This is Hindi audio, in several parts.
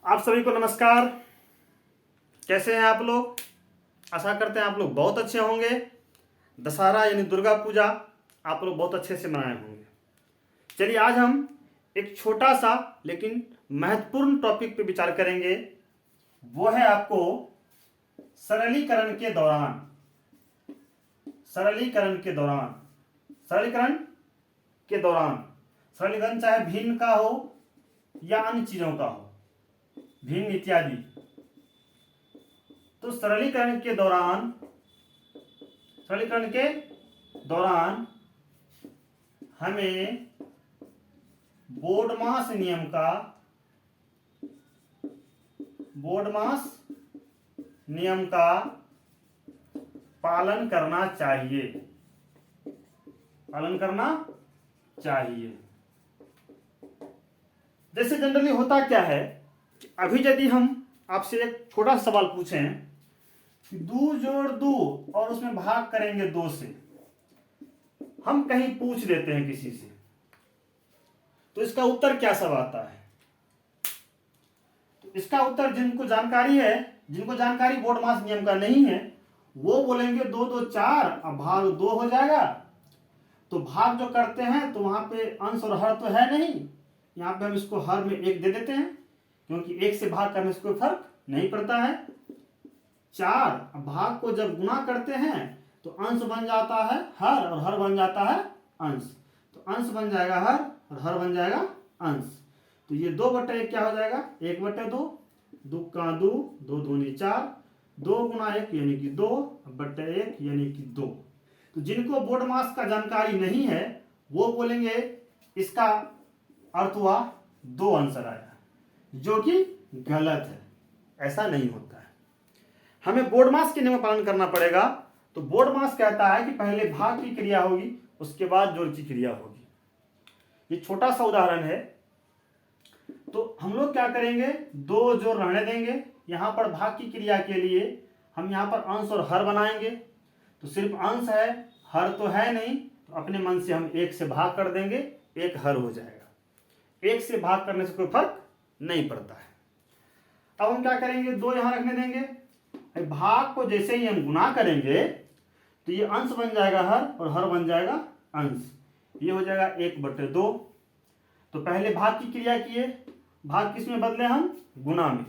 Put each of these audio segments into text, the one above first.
आप सभी को नमस्कार। कैसे हैं आप लोग? आशा करते हैं आप लोग बहुत अच्छे होंगे। दशहरा यानी दुर्गा पूजा आप लोग बहुत अच्छे से मनाए होंगे। चलिए आज हम एक छोटा सा लेकिन महत्वपूर्ण टॉपिक पे विचार करेंगे। वो है आपको सरलीकरण के दौरान सरलीकरण के दौरान सरलीकरण के दौरान सरलीकरण चाहे भिन्न का हो या अन्य चीजों का हो, भिन्न इत्यादि। तो सरलीकरण के दौरान हमें बोडमास नियम का पालन करना चाहिए। जैसे जनरली होता क्या है कि अभी यदि हम आपसे एक छोटा सा सवाल पूछें कि 2 जोड़ 2 और उसमें भाग करेंगे 2 से, हम कहीं पूछ देते हैं किसी से, तो इसका उत्तर क्या सब आता है? तो इसका उत्तर जिनको जानकारी बोडमास नियम का नहीं है वो बोलेंगे 2 2 4, अब भाग 2 हो जाएगा। तो भाग जो करते हैं तो वहां पे अंश और हर तो है नहीं, यहाँ पे हम इसको हर में 1 दे देते हैं क्योंकि 1 से भाग करने से कोई फर्क नहीं पड़ता है। 4, अब भाग को जब गुना करते हैं तो अंश बन जाता है हर और हर बन जाता है अंश। तो अंश बन जाएगा हर और हर बन जाएगा अंश। तो ये 2/1 क्या हो जाएगा? 1/2, 2 का 2, 2 दूनी 4, 2 गुना 1 यानी कि 2/1 यानी कि 2। तो जिनको बोडमास का जानकारी नहीं है वो बोलेंगे इसका अर्थ हुआ 2 आंसर आया, जो कि गलत है। ऐसा नहीं होता है। हमें बोडमास के नियम का पालन करना पड़ेगा। तो बोडमास कहता है कि पहले भाग की क्रिया होगी उसके बाद जोड़ की क्रिया होगी। ये छोटा सा उदाहरण है। तो हम लोग क्या करेंगे, 2 जोड़ रहने देंगे। यहां पर भाग की क्रिया के लिए हम यहां पर अंश और हर बनाएंगे। तो सिर्फ अंश है, हर तो है नहीं, तो अपने मन से हम 1 से भाग कर देंगे, 1 हर हो जाएगा। 1 से भाग करने से कोई फर्क नहीं पड़ता है। अब हम क्या करेंगे, 2 यहां रखने देंगे। भाग को जैसे ही हम गुना करेंगे तो ये अंश बन जाएगा हर और हर बन जाएगा अंश। ये हो जाएगा 1/2। तो पहले भाग की क्रिया किए, भाग किस में बदले हम? गुना में।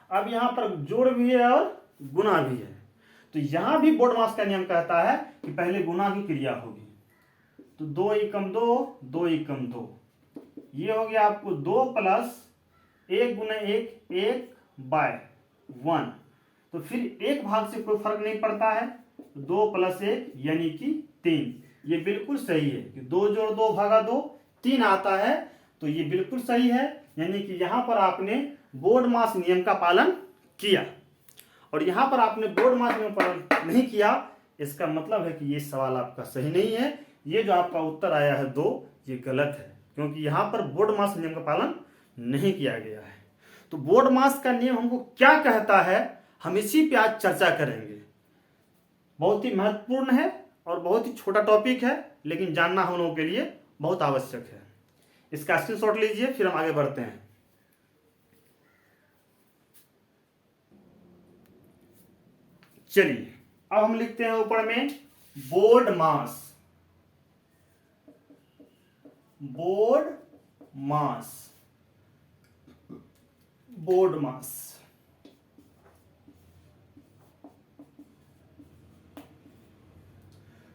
अब यहां पर जोड़ भी है और गुना भी है। तो यहां भी बोडमास का नियम कहता है कि पहले गुना की क्रिया होगी। तो 2 एकम 2, 2 एकम 2, ये हो गया आपको 2 प्लस 1 गुना 1, 1/1। तो फिर 1 भाग से कोई फर्क नहीं पड़ता है। 2 + 1 यानी कि 3। ये बिल्कुल सही है कि 2 जोड़ 2 भागा 2 3 आता है। तो ये बिल्कुल सही है, यानी कि यहां पर आपने बोडमास नियम का पालन किया। और यहां पर आपने बोडमास नियम का पालन नहीं किया, इसका मतलब है कि ये सवाल आपका सही नहीं है। ये जो आपका उत्तर आया है 2, ये गलत है, क्योंकि यहां पर बोडमास नियम का पालन नहीं किया गया है। तो बोडमास का नियम हमको क्या कहता है, हम इसी पे आज चर्चा करेंगे। बहुत ही महत्वपूर्ण है और बहुत ही छोटा टॉपिक है, लेकिन जानना हम लोगों के लिए बहुत आवश्यक है। इसका स्क्रीनशॉट लीजिए, फिर हम आगे बढ़ते हैं। चलिए अब हम लिखते हैं ऊपर में बोडमास।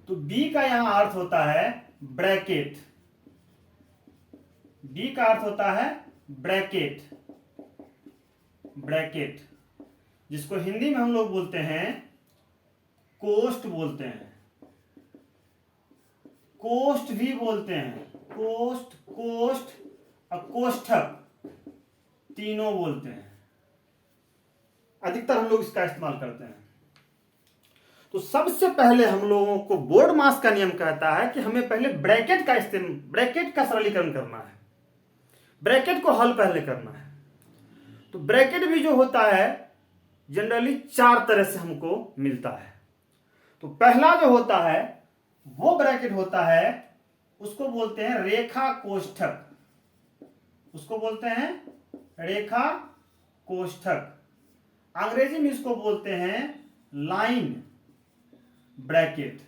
तो बी का यहां अर्थ होता है ब्रैकेट। बी का अर्थ होता है ब्रैकेट, जिसको हिंदी में हम लोग बोलते हैं कोष्ठ बोलते हैं, कोष्ठ भी बोलते हैं। कोष्ठ और कोष्ठक तीनों बोलते हैं। अधिकतर हम लोग इसका इस्तेमाल करते हैं। तो सबसे पहले हम लोगों को बोडमास का नियम कहता है कि हमें पहले ब्रैकेट का सरलीकरण करना है, ब्रैकेट को हल पहले करना है। तो ब्रैकेट भी जो होता है जनरली 4 तरह से हमको मिलता है। तो पहला जो होता है वो ब्रैकेट होता है, उसको बोलते हैं रेखा कोष्ठक। उसको बोलते हैं रेखा कोष्ठक, अंग्रेजी में इसको बोलते हैं लाइन ब्रैकेट,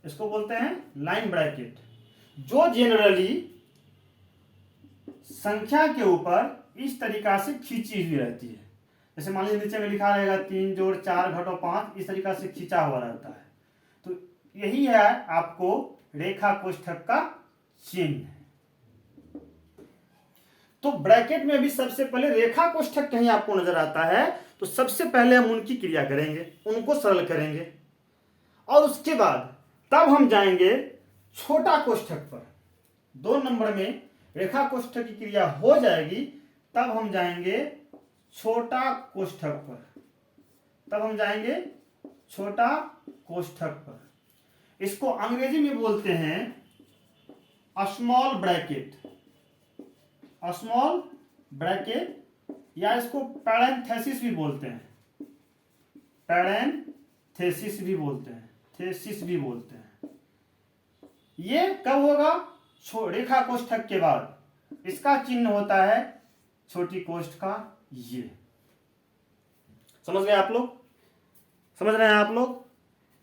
इसको बोलते हैं लाइन ब्रैकेट, जो जनरली संख्या के ऊपर इस तरीका से खींची हुई रहती है। जैसे मान लीजिए नीचे में लिखा रहेगा 3 जोड़ 4 घटो 5, इस तरीका से खींचा हुआ रहता है। तो यही है आपको रेखा कोष्ठक का चिन्ह। तो ब्रैकेट में भी सबसे पहले रेखा कोष्ठक कहीं आपको नजर आता है तो सबसे पहले हम उनकी क्रिया करेंगे, उनको सरल करेंगे, और उसके बाद तब हम जाएंगे छोटा कोष्ठक पर। 2 नंबर में रेखा कोष्ठक की क्रिया हो जाएगी, तब हम जाएंगे छोटा कोष्ठक पर, तब हम जाएंगे छोटा कोष्ठक पर। इसको अंग्रेजी में बोलते हैं स्मॉल ब्रैकेट, स्मॉल ब्रैकेट, या इसको पैरेंथेसिस भी बोलते हैं, पैरेंथेसिस भी बोलते हैं, थेसिस भी बोलते हैं। ये कब होगा? रेखा कोष्ठक के बाद। इसका चिन्ह होता है छोटी कोष्ठ का ये। समझ गए आप लोग? समझ रहे हैं आप लोग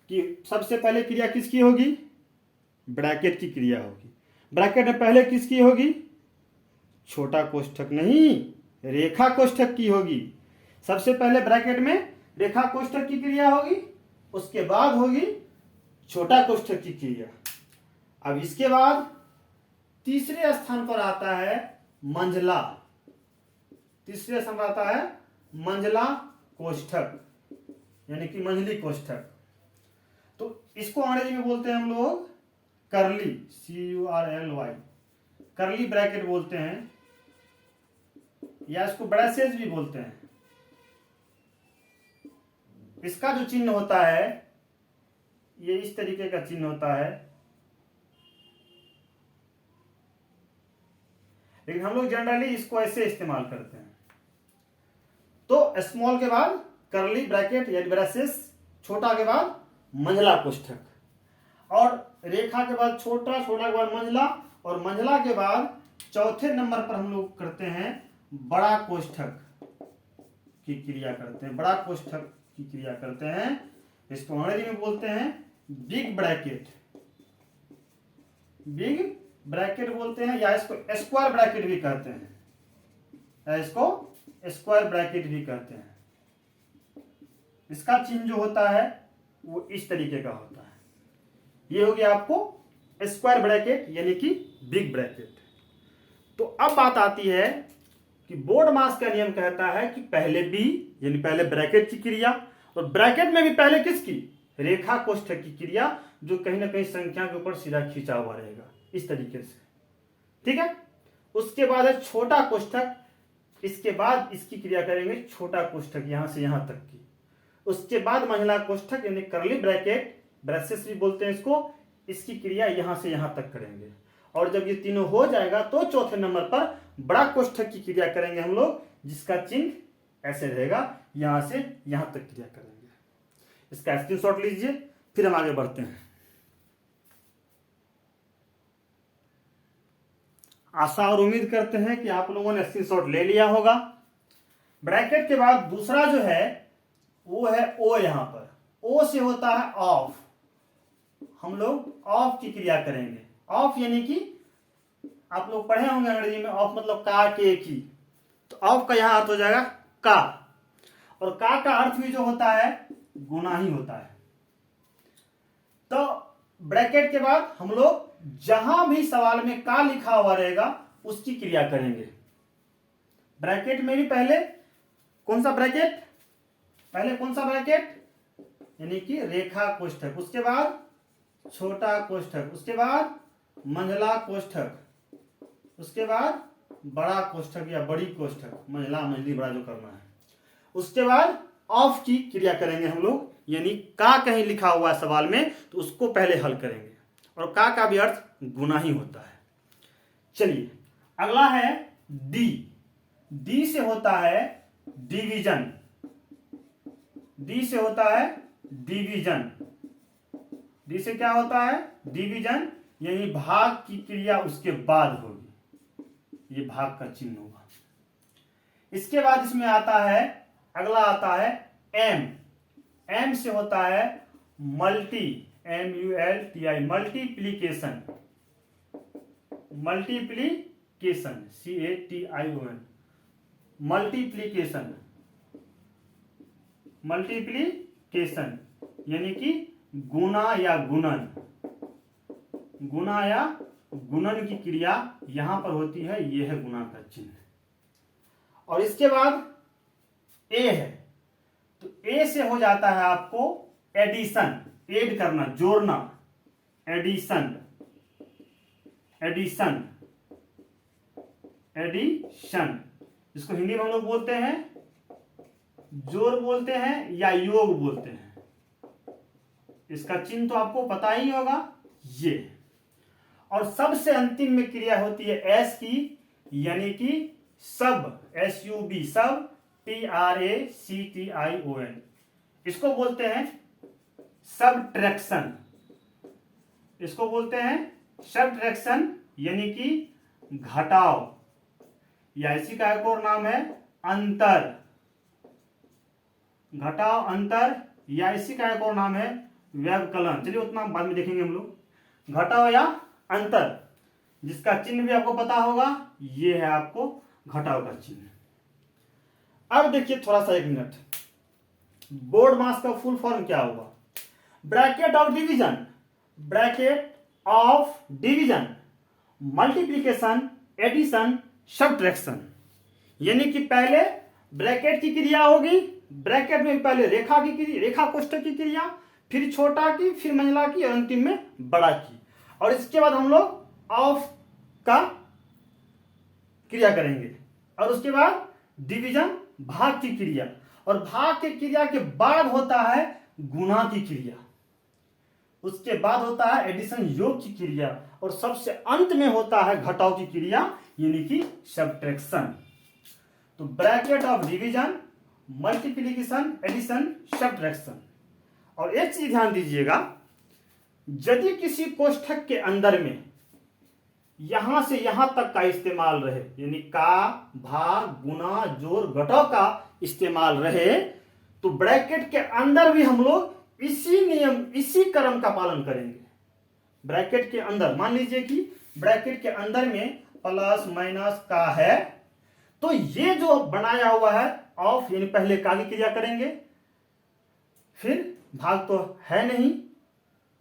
कि सबसे पहले क्रिया किसकी होगी? ब्रैकेट की क्रिया होगी। ब्रैकेट में पहले किसकी होगी? छोटा कोष्ठक नहीं, रेखा कोष्ठक की होगी। सबसे पहले ब्रैकेट में रेखा कोष्ठक की क्रिया होगी, उसके बाद होगी छोटा कोष्ठक की क्रिया। अब इसके बाद तीसरे स्थान पर आता है मंझला, तीसरे स्थान पर आता है मंझला कोष्ठक, यानी कि मंझली कोष्ठक। तो इसको अंग्रेजी में बोलते हैं हम लोग करली, CURLY, करली ब्रैकेट बोलते हैं, या इसको ब्रेसेस भी बोलते हैं। इसका जो चिन्ह होता है ये इस तरीके का चिन्ह होता है, लेकिन हम लोग जनरली इसको ऐसे इस्तेमाल करते हैं। तो स्मॉल के बाद करली ब्रैकेट या ब्रेसेस, छोटा के बाद मंझला कोष्ठक, और रेखा के बाद छोटा, छोटा के बाद मंझला, और मंझला के बाद चौथे नंबर पर हम लोग करते हैं बड़ा कोष्ठक की क्रिया करते हैं, बड़ा कोष्ठक की क्रिया करते हैं। इसको अंग्रेजी में बोलते हैं बिग ब्रैकेट, बिग ब्रैकेट बोलते हैं, या इसको स्क्वायर ब्रैकेट भी कहते हैं, या इसको स्क्वायर ब्रैकेट भी कहते हैं। इसका चिन्ह जो होता है वो इस तरीके का होता है। ये हो गया आपको स्क्वायर ब्रैकेट यानी कि बिग ब्रैकेट। तो अब बात आती है कि बोर्ड मास का नियम कहता है कि पहले बी यानी पहले ब्रैकेट की क्रिया, और ब्रैकेट में भी पहले किसकी? रेखा कोष्ठक की क्रिया, जो कहीं ना कहीं संख्या के ऊपर सीधा खींचा हुआ रहेगा इस तरीके से। ठीक है। उसके बाद है छोटा कोष्ठक, इसके बाद इसकी क्रिया करेंगे छोटा कोष्ठक यहां से यहां तक की। उसके बाद मंझला कोष्ठक यानी करली ब्रैकेट, ब्रेसेस भी बोलते हैं इसको, इसकी क्रिया यहां से यहां तक करेंगे। और जब ये तीनों हो जाएगा तो चौथे नंबर पर बड़ा कोष्ठक की क्रिया करेंगे हम लोग, जिसका चिन्ह ऐसे रहेगा, यहां से यहां तक क्रिया करेंगे। इसका स्क्रीनशॉट लीजिए, फिर हम आगे बढ़ते हैं। आशा और उम्मीद करते हैं कि आप लोगों ने स्क्रीनशॉट ले लिया होगा। ब्रैकेट के बाद दूसरा जो है वो है ओ। यहां पर ओ से होता है ऑफ, हम लोग ऑफ की क्रिया करेंगे। ऑफ यानी कि आप लोग पढ़े होंगे अंग्रेजी में, ऑफ मतलब का के की, तो ऑफ का यहां अर्थ हो जाएगा का, और का अर्थ भी जो होता है गुना ही होता है। तो ब्रैकेट के बाद हम लोग जहां भी सवाल में का लिखा हुआ रहेगा उसकी क्रिया करेंगे। ब्रैकेट में भी पहले कौन सा ब्रैकेट? पहले कौन सा ब्रैकेट? यानी कि रेखा कोष्ठक, उसके बाद छोटा कोष्ठक, उसके बाद मंझला कोष्ठक, उसके बाद बड़ा कोष्ठक या बड़ी कोष्ठक, मंझला मंझली बड़ा जो करना है। उसके बाद ऑफ की क्रिया करेंगे हम लोग, यानी का कहीं लिखा हुआ है सवाल में तो उसको पहले हल करेंगे, और का भी अर्थ गुना ही होता है। चलिए अगला है डी। डी से होता है डिवीजन, डी से होता है डिवीजन। डी से क्या होता है? डिवीजन, यानी भाग की क्रिया उसके बाद होगी, ये भाग का चिन्ह होगा। इसके बाद इसमें आता है, अगला आता है एम। एम से होता है multi, MULTI, multiplication, multiplication, CATION, multiplication, multiplication यानी कि गुना या गुणन, गुना या गुणन की क्रिया यहां पर होती है, यह है गुना का चिन्ह। और इसके बाद ए है, तो ए से हो जाता है आपको एडिशन, ऐड करना, जोड़ना, एडिशन, एडिशन, एडिशन, जिसको हिंदी में हम लोग बोलते हैं जोड़ बोलते हैं या योग बोलते हैं। इसका चिन्ह तो आपको पता ही होगा, ये। और सबसे अंतिम में क्रिया होती है एस की, यानी कि सब, SUB, सब, TRACTION, इसको बोलते हैं सबट्रैक्शन, इसको बोलते हैं सबट्रैक्शन यानी कि घटाव, या इसी का एक और नाम है अंतर, घटाव, अंतर, या इसी का एक और नाम है व्यवकलन। चलिए उतना बाद में देखेंगे हम लोग। घटाव या अंतर, जिसका चिन्ह भी आपको पता होगा, ये है आपको घटाव का चिन्ह। अब देखिए थोड़ा सा, एक मिनट, बोर्ड मास का फुल फॉर्म क्या होगा? Bracket of division, bracket of division, multiplication, addition, subtraction. यानी कि पहले ब्रैकेट की क्रिया होगी, ब्रैकेट में पहले रेखा की क्रिया, रेखा कोष्ठक की क्रिया, फिर छोटा की, फिर मंझला की, और अंतिम में बड़ा की। और इसके बाद हम लोग ऑफ का क्रिया करेंगे, और उसके बाद डिवीजन, भाग की क्रिया, और भाग की क्रिया के बाद होता है गुणा की क्रिया, उसके बाद होता है एडिशन, योग की क्रिया, और सबसे अंत में होता है घटाव की क्रिया यानी कि सबट्रैक्शन। तो bracket of division, multiplication, addition, subtraction. और एक चीज ध्यान दीजिएगा, यदि किसी कोष्ठक के अंदर में यहां से यहां तक का इस्तेमाल रहे, यानी का, भाग, गुणा, जोड़, घटाव का इस्तेमाल रहे, तो ब्रैकेट के अंदर भी हम लोग इसी नियम, इसी क्रम का पालन करेंगे। ब्रैकेट के अंदर मान लीजिए कि ब्रैकेट के अंदर में प्लस माइनस का है, तो ये जो बनाया हुआ है ऑफ, यानी पहले का की क्रिया करेंगे, फिर भाग तो है नहीं,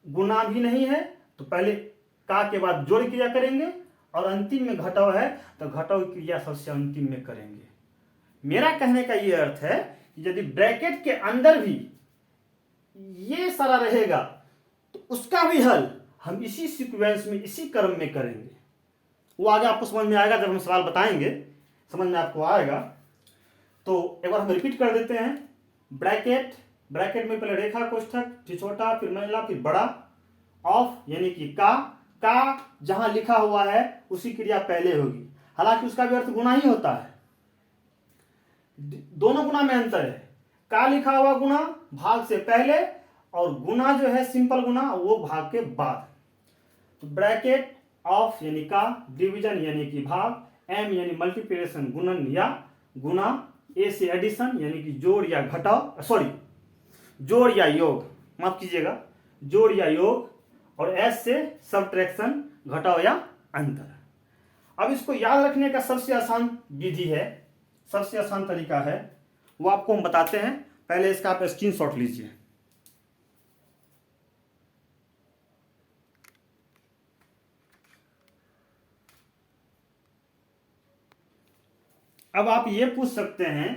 गुना भी नहीं है, तो पहले का के बाद जोड़ क्रिया करेंगे, और अंतिम में घटाव है तो घटाव क्रिया सबसे अंतिम में करेंगे। मेरा कहने का यह अर्थ है कि यदि ब्रैकेट के अंदर भी ये सारा रहेगा, तो उसका भी हल हम इसी सीक्वेंस में, इसी क्रम में करेंगे। वो आगे आपको समझ में आएगा, जब हम सवाल बताएंगे समझ में आपको आएगा। तो एक बार हम रिपीट कर देते हैं। ब्रैकेट, ब्रैकेट में पहले रेखा कोष्ठक, फिर छोटा, फिर मंझला, फिर बड़ा। ऑफ यानी कि का जहां लिखा हुआ है उसी क्रिया पहले होगी, हालांकि उसका भी अर्थ गुना ही होता है, दोनों गुना में अंतर है। का लिखा हुआ गुना भाग से पहले, और गुना जो है सिंपल गुना वो भाग के बाद। तो ब्रैकेट ऑफ यानी का, डिवीजन यानी कि भाग, एम यानी मल्टीप्लिकेशन, गुणन या गुना, ए से एडिशन यानी कि जोड़ या घटाव, सॉरी जोड़ या योग, माफ कीजिएगा, जोड़ या योग, और एस से सबट्रैक्शन, घटाव या अंतर। अब इसको याद रखने का सबसे आसान विधि है, सबसे आसान तरीका है, वो आपको हम बताते हैं। पहले इसका आप स्क्रीनशॉट लीजिए। अब आप ये पूछ सकते हैं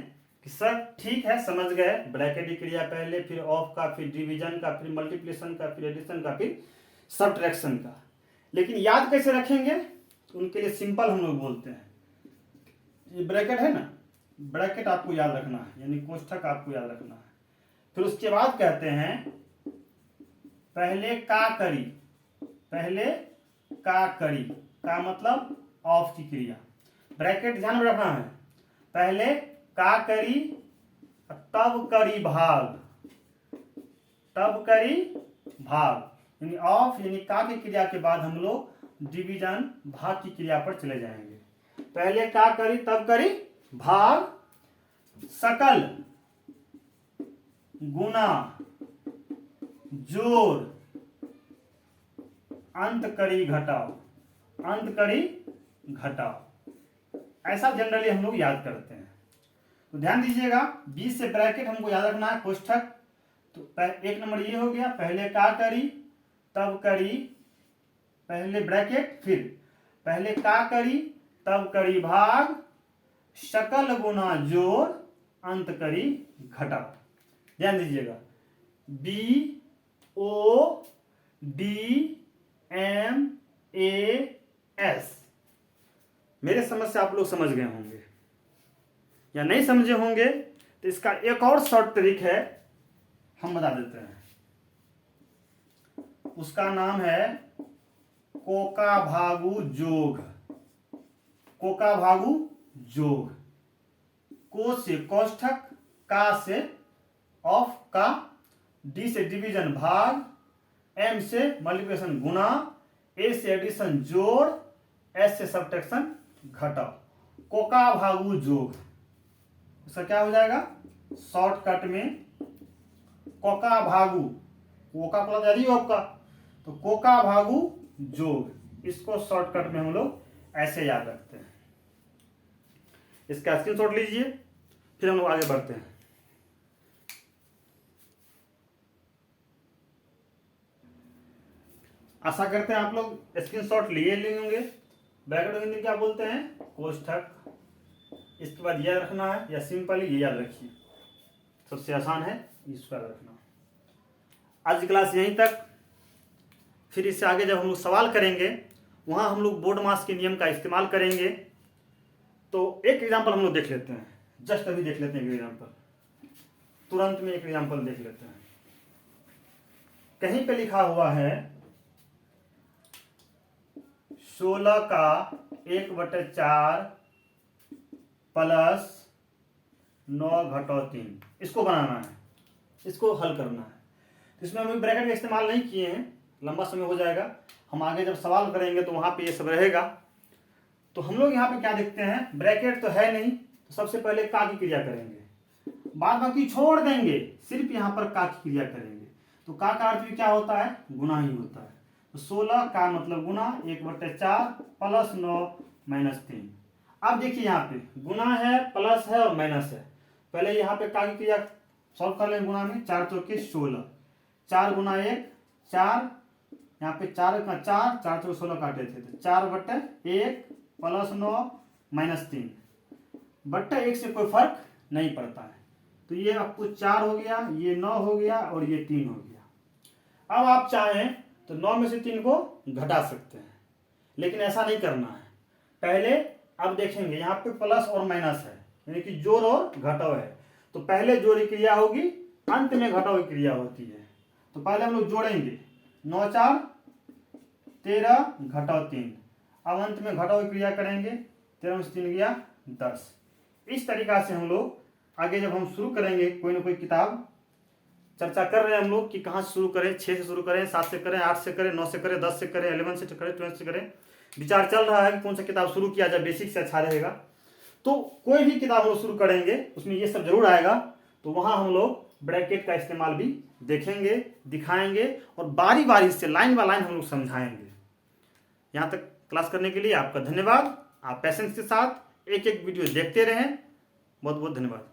कि सर ठीक है, समझ गए, ब्रैकेट की क्रिया पहले, फिर ऑफ का, फिर डिवीजन का, फिर मल्टीप्लिकेशन का, फिर एडिशन का, फिर सबट्रैक्शन का, लेकिन याद कैसे रखेंगे? उनके लिए सिंपल हम लोग बोलते हैं, ये ब्रैकेट है ना, ब्रैकेट आपको याद रखना है, यानी कोष्ठक आपको याद रखना है। फिर उसके बाद कहते हैं पहले का करी, पहले का करी, का मतलब ऑफ की क्रिया, ब्रैकेट ध्यान में रखना है, पहले का करी तब करी भाग, तब करी भाग, यानी ऑफ यानी का की क्रिया के बाद हम लोग डिवीजन, भाग की क्रिया पर चले जाएंगे। पहले का करी तब करी भाग, सकल गुना जोड़ अंत करी घटाओ, अंत करी घटाओ, ऐसा जनरली हम लोग याद करते हैं। तो ध्यान दीजिएगा, 20 से ब्रैकेट हमको याद रखना है, कोष्ठक। तो एक नंबर ये हो गया, पहले का करी तब करी, पहले ब्रैकेट, फिर पहले का करी तब करी भाग सकल गुना जोड़ अंत करी घटाओ। ध्यान दीजिएगा, BODMAS। मेरे समझ से आप लोग समझ गए होंगे, या नहीं समझे होंगे तो इसका एक और शॉर्ट ट्रिक है, हम बता देते हैं। उसका नाम है कोका भागु जोग। कोका भागु जोग, को से कोष्ठक, का से ऑफ का, डी से डिवीजन भाग, एम से मल्टीप्लिकेशन गुना, ए से एडिशन जोड़, एस से सब्ट्रैक्शन घटाओ। कोका भागु जोग, उसका क्या हो जाएगा शॉर्टकट में, कोका भागु, कोका प्लस यदि आपका, तो कोका भागु जोग, इसको शॉर्टकट में हम लोग ऐसे याद रखते हैं। इसका स्क्रीनशॉट लीजिए, फिर हम लोग आगे बढ़ते हैं। आशा करते हैं आप लोग स्क्रीनशॉट लिए होंगे। ब्रैकेट हिंदी क्या बोलते हैं, कोष्ठक। इसके बाद याद रखना है, या सिंपल ये याद रखिए, सबसे आसान है इसको याद रखना। आज की क्लास यहीं तक, फिर इससे आगे जब हम लोग सवाल करेंगे वहां हम लोग बोर्ड मास के नियम का इस्तेमाल करेंगे। तो एक एग्जांपल हम लोग देख लेते हैं, जस्ट अभी देख लेते हैं एक एग्जांपल, तुरंत में एक एग्जांपल देख लेते हैं। कहीं पे लिखा हुआ है 16 का 1/4 प्लस 9 घटाओ 3, इसको बनाना है, इसको हल करना है। इसमें हम ब्रैकेट का इस्तेमाल नहीं किए हैं, लंबा समय हो जाएगा, हम आगे जब सवाल करेंगे तो वहां पे ये सब रहेगा। तो हम लोग यहाँ पे क्या देखते हैं, ब्रैकेट तो है नहीं, तो सबसे पहले का की क्रिया करेंगे, बाद बाकी छोड़ देंगे, सिर्फ यहाँ पर का की क्रिया करेंगे। तो का अर्थ भी क्या होता है, गुना ही होता है। तो 16 का मतलब गुना 1/4 प्लस 9 माइनस 3। अब देखिए यहाँ पे गुना है, प्लस है और माइनस है। पहले यहाँ पे का की क्रिया सॉल्व कर लेंगे, गुना में 4 चौके 16, 4 गुना 1 4, यहाँ पे 4 का 4, 4 चौके 16 काटे थे, तो 4/1 प्लस 9 माइनस 3, बट्टा 1 से कोई फर्क नहीं पड़ता है। तो ये आपको 4 हो गया, ये 9 हो गया और ये 3 हो गया। अब आप चाहें तो 9 में से 3 को घटा सकते हैं, लेकिन ऐसा नहीं करना है। पहले अब देखेंगे यहाँ पे प्लस और माइनस है, यानी कि जोड़ और घटाव है। तो पहले जोड़ की क्रिया होगी, अंत में घटाव की क्रिया होती है। तो पहले हम लोग जोड़ेंगे, 9 4 13 घटाव 3, अब अंत में घटाव की क्रिया करेंगे, 13 में से 3 गया 10। इस तरीका से हम लोग आगे जब हम शुरू करेंगे कोई ना कोई किताब, चर्चा कर रहे हैं हम लोग कि कहाँ से शुरू करें, 6 से शुरू करें, 7 से करें, 8 से करें, 9 से करें, 10 से करें, 11 से करें, 12 से करें, विचार चल रहा है कि कौन सा किताब शुरू किया जाए, बेसिक से अच्छा रहेगा। तो कोई भी किताब हम लोग शुरू करेंगे उसमें ये सब जरूर आएगा। तो वहाँ हम लोग ब्रैकेट का इस्तेमाल भी देखेंगे, दिखाएंगे और बारी बारी से लाइन बाय लाइन हम लोग समझाएंगे। यहाँ तक क्लास करने के लिए आपका धन्यवाद। आप पेशेंस के साथ एक एक वीडियो देखते रहें। बहुत बहुत धन्यवाद।